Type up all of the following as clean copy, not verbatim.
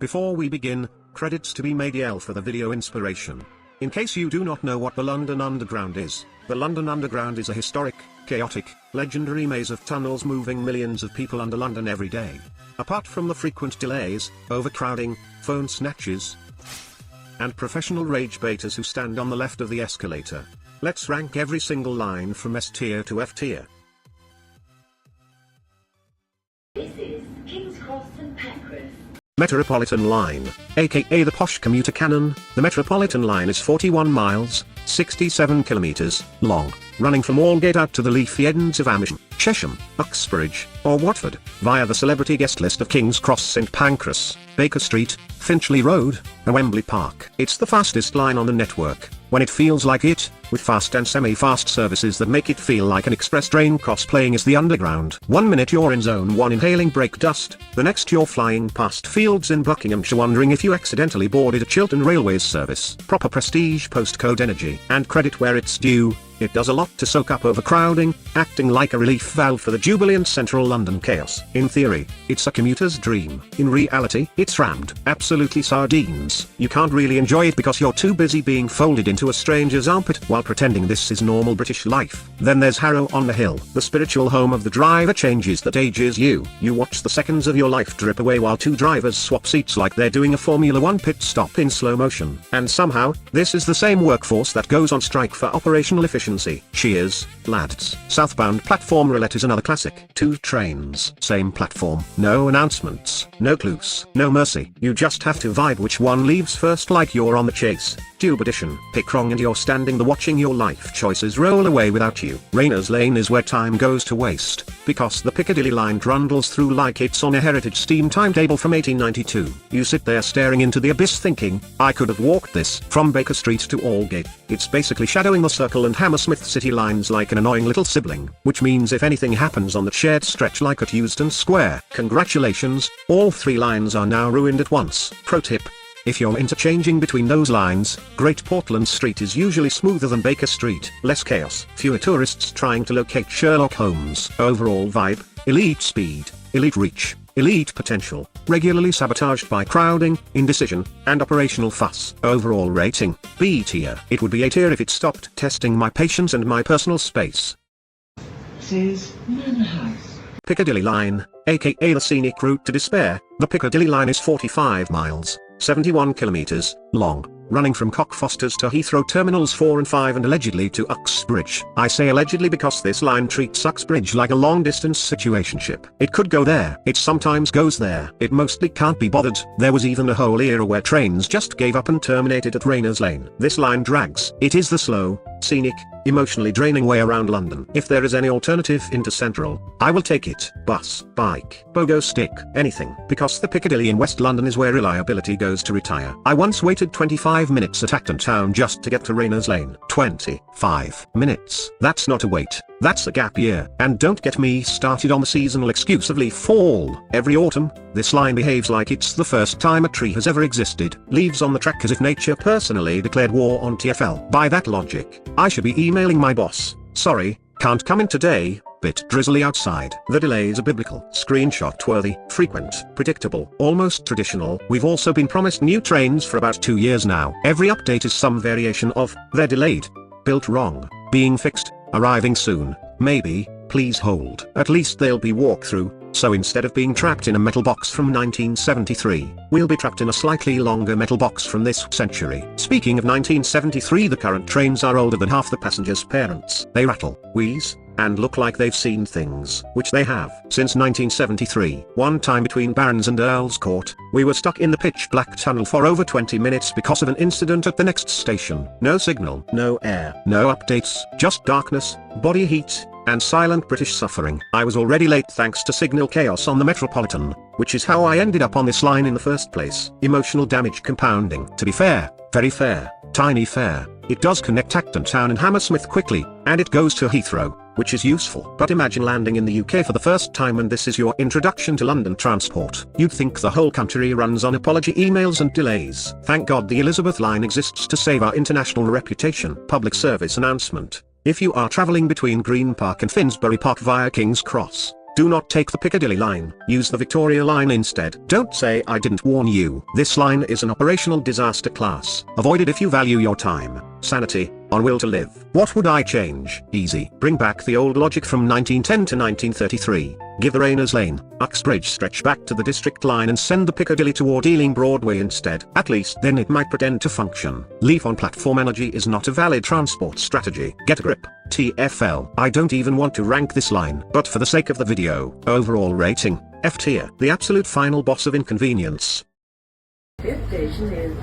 Before we begin, credits to be made for the video inspiration. In case you do not know what the London Underground is, the London Underground is a historic, chaotic, legendary maze of tunnels moving millions of people under London every day. Apart from the frequent delays, overcrowding, phone snatches, and professional rage baiters who stand on the left of the escalator, let's rank every single line from S tier to F tier. This is King's Cross and Pancras. Metropolitan Line, aka the posh commuter cannon. The Metropolitan Line is 41 miles, 67 kilometers, long, running from Aldgate out to the leafy ends of Amersham, Chesham, Uxbridge, or Watford, via the celebrity guest list of King's Cross, St Pancras, Baker Street, Finchley Road, and Wembley Park. It's the fastest line on the network, when it feels like it, with fast and semi-fast services that make it feel like an express train cosplaying as the Underground. 1 minute you're in zone 1 inhaling brake dust, the next you're flying past fields in Buckinghamshire wondering if you accidentally boarded a Chiltern Railways service. Proper prestige postcode energy. And credit where it's due, it does a lot to soak up overcrowding, acting like a relief valve for the Jubilee and central London chaos. In theory, it's a commuter's dream. In reality, it's rammed. Absolutely sardines. You can't really enjoy it because you're too busy being folded into a stranger's armpit while pretending this is normal British life. Then there's Harrow on the Hill, the spiritual home of the driver changes that ages you. You watch the seconds of your life drip away while two drivers swap seats like they're doing a Formula 1 pit stop in slow motion. And somehow, this is the same workforce that goes on strike for operational efficiency. Cheers, lads. Southbound platform roulette is another classic. Two trains, same platform. No announcements, no clues, no mercy. You just have to vibe which one leaves first like you're on the chase. Tube edition. Pick wrong and you're standing there watching your life choices roll away without you. Rayners Lane is where time goes to waste, because the Piccadilly line trundles through like it's on a heritage steam timetable from 1892. You sit there staring into the abyss thinking, I could have walked this from Baker Street to Aldgate. It's basically shadowing the Circle and Hammersmith City lines like an annoying little sibling, which means if anything happens on the shared stretch like at Euston Square, congratulations, all three lines are now ruined at once. Pro tip: if you're interchanging between those lines, Great Portland Street is usually smoother than Baker Street. Less chaos, fewer tourists trying to locate Sherlock Holmes. Overall vibe: elite speed, elite reach, elite potential, regularly sabotaged by crowding, indecision, and operational fuss. Overall rating: B tier. It would be A tier if it stopped testing my patience and my personal space. This is Manor House. Piccadilly Line, aka the scenic route to despair. The Piccadilly Line is 45 miles, 71 kilometers, long, running from Cockfosters to Heathrow Terminals 4 and 5 and allegedly to Uxbridge. I say allegedly because this line treats Uxbridge like a long-distance situationship. It could go there. It sometimes goes there. It mostly can't be bothered. There was even a whole era where trains just gave up and terminated at Rayners Lane. This line drags. It is the slow, scenic, emotionally draining way around London. If there is any alternative into Central, I will take it. Bus, bike, pogo stick, anything. Because the Piccadilly in West London is where reliability goes to retire. I once waited 25 minutes at Acton Town just to get to Rayners Lane. 25 minutes. That's not a wait. That's a gap year. And don't get me started on the seasonal excuse of leaf fall. Every autumn, this line behaves like it's the first time a tree has ever existed. Leaves on the track as if nature personally declared war on TfL. By that logic, I should be emailing my boss, sorry, can't come in today, bit drizzly outside. The delays are biblical, screenshot worthy, frequent, predictable, almost traditional. We've also been promised new trains for about 2 years now. Every update is some variation of, they're delayed, built wrong, being fixed, arriving soon, maybe, please hold. At least they'll be walk-through, so instead of being trapped in a metal box from 1973, we'll be trapped in a slightly longer metal box from this century. Speaking of 1973, the current trains are older than half the passengers' parents. They rattle, wheeze, and look like they've seen things, which they have. Since 1973, one time between Barons and Earls Court, we were stuck in the pitch black tunnel for over 20 minutes because of an incident at the next station. No signal, no air, no updates, just darkness, body heat, and silent British suffering. I was already late thanks to signal chaos on the Metropolitan, which is how I ended up on this line in the first place. Emotional damage compounding. To be fair, very fair, tiny fair, it does connect Acton Town and Hammersmith quickly, and it goes to Heathrow, which is useful. But imagine landing in the UK for the first time and this is your introduction to London transport. You'd think the whole country runs on apology emails and delays. Thank God the Elizabeth line exists to save our international reputation. Public service announcement: if you are travelling between Green Park and Finsbury Park via King's Cross, Do not take the Piccadilly line, use the Victoria line instead. Don't say I didn't warn you. This line is an operational disaster class. Avoid it if you value your time, sanity, or will to live. What would I change? Easy. Bring back the old logic from 1910 to 1933. Give the Rainers Lane, Uxbridge stretch back to the District Line and send the Piccadilly toward Ealing Broadway instead. At least then it might pretend to function. Leaf on platform energy is not a valid transport strategy. Get a grip. TFL. I don't even want to rank this line, but for the sake of the video, overall rating, F tier. The absolute final boss of inconvenience. Fifth station is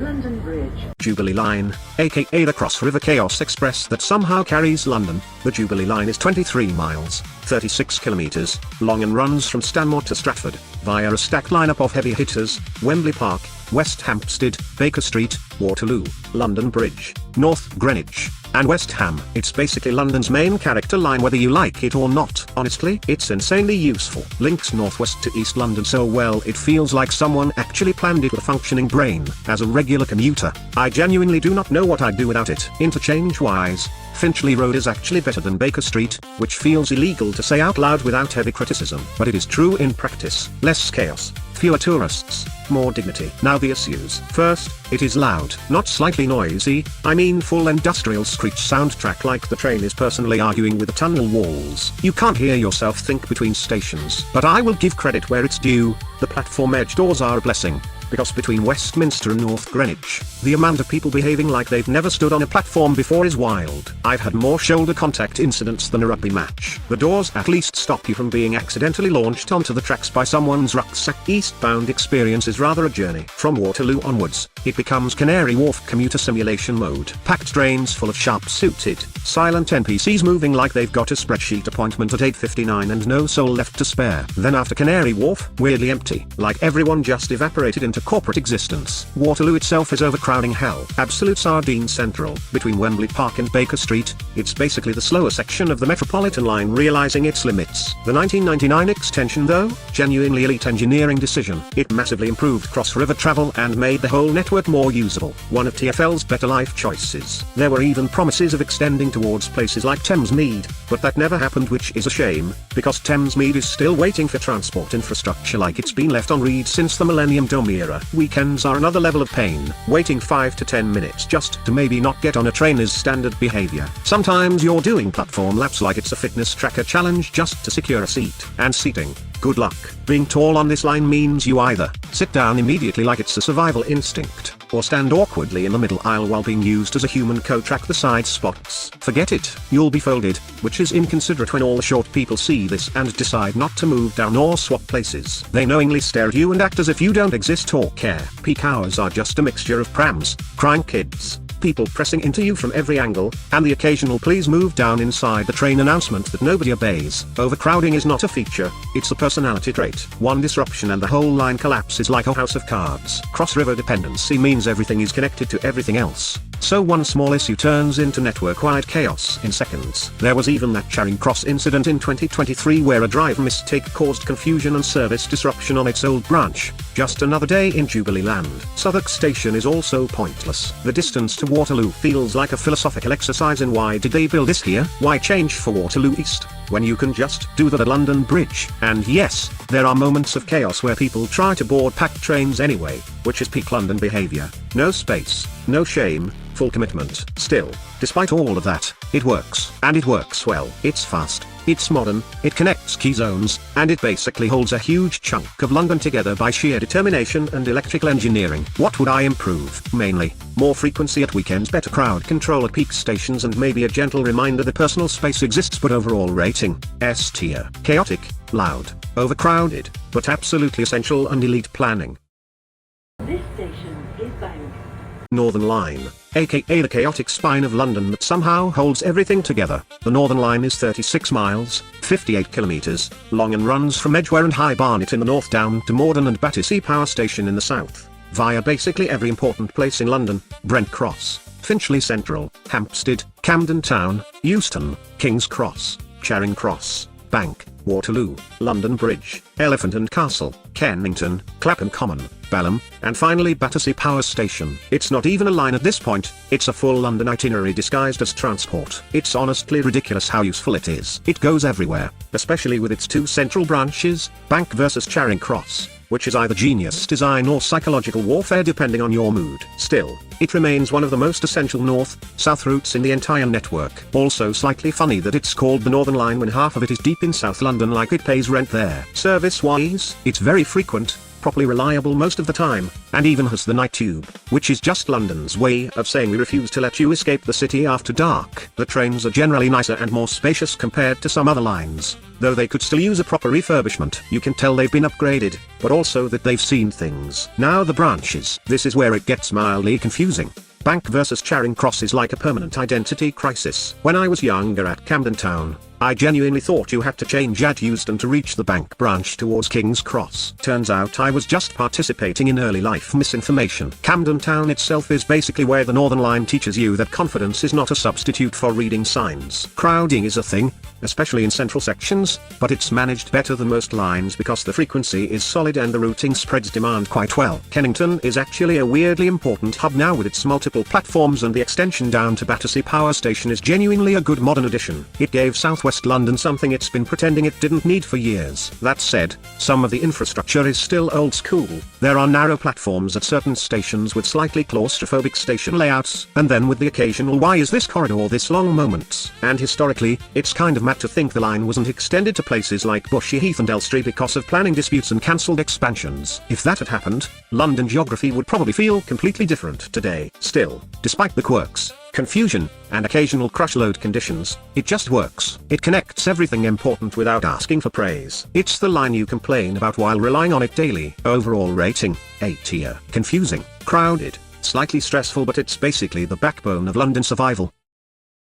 London Bridge. Jubilee Line, aka the Cross River Chaos Express that somehow carries London. The Jubilee Line is 23 miles, 36 kilometers, long and runs from Stanmore to Stratford, via a stacked lineup of heavy hitters: Wembley Park, West Hampstead, Baker Street, Waterloo, London Bridge, North Greenwich, and West Ham. It's basically London's main character line whether you like it or not. Honestly, it's insanely useful. Links northwest to East London so well it feels like someone actually planned it with a functioning brain. As a regular commuter, I genuinely do not know what I'd do without it. Interchange-wise, Finchley Road is actually better than Baker Street, which feels illegal to say out loud without heavy criticism. But it is true in practice. Less chaos, fewer tourists, more dignity. Now the issues. First, it is loud. Not slightly noisy, I mean full industrial screech soundtrack like the train is personally arguing with the tunnel walls. You can't hear yourself think between stations. But I will give credit where it's due, the platform edge doors are a blessing. Because between Westminster and North Greenwich, the amount of people behaving like they've never stood on a platform before is wild. I've had more shoulder contact incidents than a rugby match. The doors at least stop you from being accidentally launched onto the tracks by someone's rucksack. Eastbound experience is rather a journey. From Waterloo onwards, it becomes Canary Wharf commuter simulation mode. Packed trains full of sharp-suited, silent NPCs moving like they've got a spreadsheet appointment at 8:59 and no soul left to spare. Then after Canary Wharf, weirdly empty, like everyone just evaporated into corporate existence. Waterloo itself is overcrowding hell. Absolute sardine central. Between Wembley Park and Baker Street, it's basically the slower section of the Metropolitan Line realizing its limits. The 1999 extension though, genuinely elite engineering decision. It massively improved cross-river travel and made the whole network more usable. One of TfL's better life choices. There were even promises of extending towards places like Thamesmead, but that never happened, which is a shame, because Thamesmead is still waiting for transport infrastructure like it's been left on reed since the Millennium Dome era. Weekends are another level of pain. Waiting 5 to 10 minutes just to maybe not get on a train is standard behavior. Sometimes you're doing platform laps like it's a fitness tracker challenge just to secure a seat. And seating, good luck. Being tall on this line means you either sit down immediately like it's a survival instinct, or stand awkwardly in the middle aisle while being used as a human co-track the side spots. Forget it, you'll be folded, which is inconsiderate when all the short people see this and decide not to move down or swap places. They knowingly stare at you and act as if you don't exist or care. Peak hours are just a mixture of prams, crying kids, people pressing into you from every angle, and the occasional please move down inside the train announcement that nobody obeys. Overcrowding is not a feature, it's a personality trait. One disruption and the whole line collapses like a house of cards. Cross-river dependency means everything is connected to everything else. So one small issue turns into network-wide chaos in seconds. There was even that Charing Cross incident in 2023 where a drive mistake caused confusion and service disruption on its old branch. Just another day in Jubilee Land. Southwark Station is also pointless. The distance to Waterloo feels like a philosophical exercise in why did they build this here? Why change for Waterloo East, when you can just do that at London Bridge? And yes, there are moments of chaos where people try to board packed trains anyway, which is peak London behavior. No space, no shame, full commitment. Still, despite all of that, it works. And it works well. It's fast, it's modern, it connects key zones, and it basically holds a huge chunk of London together by sheer determination and electrical engineering. What would I improve? Mainly, more frequency at weekends, better crowd control at peak stations, and maybe a gentle reminder that personal space exists. But overall rating, S tier. Chaotic, loud, overcrowded, but absolutely essential and elite planning. This station is Bank. Northern Line, aka the chaotic spine of London that somehow holds everything together. The Northern Line is 36 miles, 58 kilometers, long and runs from Edgware and High Barnet in the north down to Morden and Battersea Power Station in the south, via basically every important place in London: Brent Cross, Finchley Central, Hampstead, Camden Town, Euston, King's Cross, Charing Cross, Bank, Waterloo, London Bridge, Elephant and Castle, Kennington, Clapham Common, Balham, and finally Battersea Power Station. It's not even a line at this point, it's a full London itinerary disguised as transport. It's honestly ridiculous how useful it is. It goes everywhere, especially with its two central branches, Bank versus Charing Cross, which is either genius design or psychological warfare depending on your mood. Still, it remains one of the most essential north-south routes in the entire network. Also slightly funny that it's called the Northern Line when half of it is deep in South London, like it pays rent there. Service-wise, it's very frequent, properly reliable most of the time, and even has the night tube, which is just London's way of saying we refuse to let you escape the city after dark. The trains are generally nicer and more spacious compared to some other lines, though they could still use a proper refurbishment. You can tell they've been upgraded, but also that they've seen things. Now the branches. This is where it gets mildly confusing. Bank versus Charing Cross is like a permanent identity crisis. When I was younger at Camden Town, I genuinely thought you had to change at Euston to reach the bank branch towards King's Cross. Turns out I was just participating in early life misinformation. Camden Town itself is basically where the Northern Line teaches you that confidence is not a substitute for reading signs. Crowding is a thing, especially in central sections, but it's managed better than most lines because the frequency is solid and the routing spreads demand quite well. Kennington is actually a weirdly important hub now with its multiple platforms, and the extension down to Battersea Power Station is genuinely a good modern addition. It gave South West London something it's been pretending it didn't need for years. That said, some of the infrastructure is still old school. There are narrow platforms at certain stations with slightly claustrophobic station layouts, and then with the occasional "why is this corridor this long" moments. And historically, it's kind of mad to think the line wasn't extended to places like Bushey Heath and Elstree because of planning disputes and cancelled expansions. If that had happened, London geography would probably feel completely different today. Still, despite the quirks, confusion, and occasional crush load conditions, it just works. It connects everything important without asking for praise. It's the line you complain about while relying on it daily. Overall rating, A tier. Confusing, crowded, slightly stressful, but it's basically the backbone of London survival.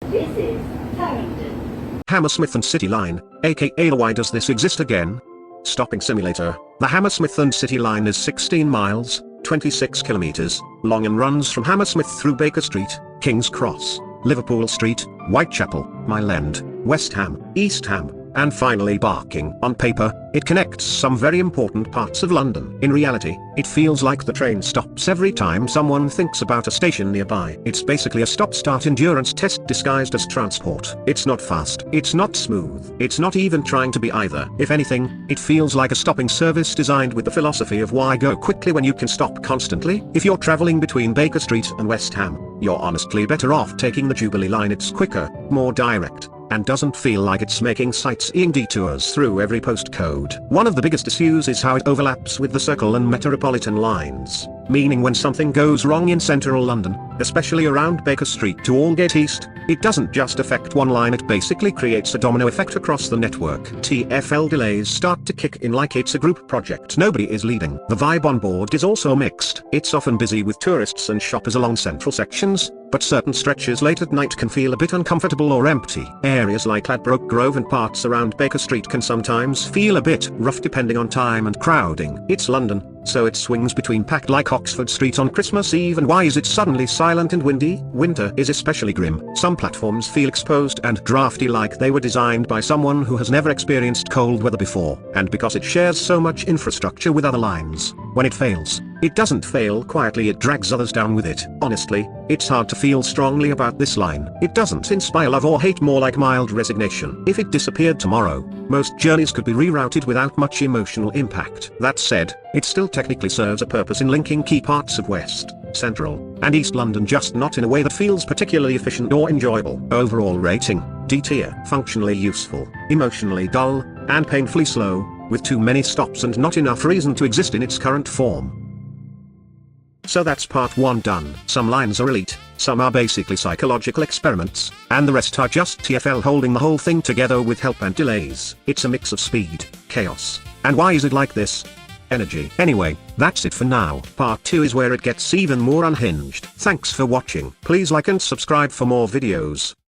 This is Farringdon. Hammersmith and City Line, aka the "why does this exist again?" stopping simulator. The Hammersmith and City Line is 16 miles, 26 kilometers, long and runs from Hammersmith through Baker Street, King's Cross, Liverpool Street, Whitechapel, Mile End, West Ham, East Ham, and finally Barking. On paper, it connects some very important parts of London. In reality, it feels like the train stops every time someone thinks about a station nearby. It's basically a stop-start endurance test disguised as transport. It's not fast, it's not smooth, it's not even trying to be either. If anything, it feels like a stopping service designed with the philosophy of why go quickly when you can stop constantly. If you're traveling between Baker Street and West Ham, you're honestly better off taking the Jubilee Line. It's quicker, more direct, and doesn't feel like it's making sightseeing detours through every postcode. One of the biggest issues is how it overlaps with the Circle and Metropolitan lines, meaning when something goes wrong in central London, especially around Baker Street to Aldgate East, it doesn't just affect one line, it basically creates a domino effect across the network. TfL delays start to kick in like it's a group project nobody is leading. The vibe on board is also mixed. It's often busy with tourists and shoppers along central sections, but certain stretches late at night can feel a bit uncomfortable or empty. Areas like Ladbroke Grove and parts around Baker Street can sometimes feel a bit rough depending on time and crowding. It's London, so it swings between packed like Oxford Street on Christmas Eve and why is it suddenly silent and windy? Winter is especially grim. Some platforms feel exposed and drafty like they were designed by someone who has never experienced cold weather before. And because it shares so much infrastructure with other lines, when it fails, it doesn't fail quietly, it drags others down with it. Honestly, it's hard to feel strongly about this line. It doesn't inspire love or hate, more like mild resignation. If it disappeared tomorrow, most journeys could be rerouted without much emotional impact. That said, it still technically serves a purpose in linking key parts of West, Central, and East London, just not in a way that feels particularly efficient or enjoyable. Overall rating, D tier. Functionally useful, emotionally dull, and painfully slow, with too many stops and not enough reason to exist in its current form. So that's part 1 done. Some lines are elite, some are basically psychological experiments, and the rest are just TfL holding the whole thing together with help and delays. It's a mix of speed, chaos, and why is it like this? Energy. Anyway, that's it for now. Part 2 is where it gets even more unhinged. Thanks for watching. Please like and subscribe for more videos.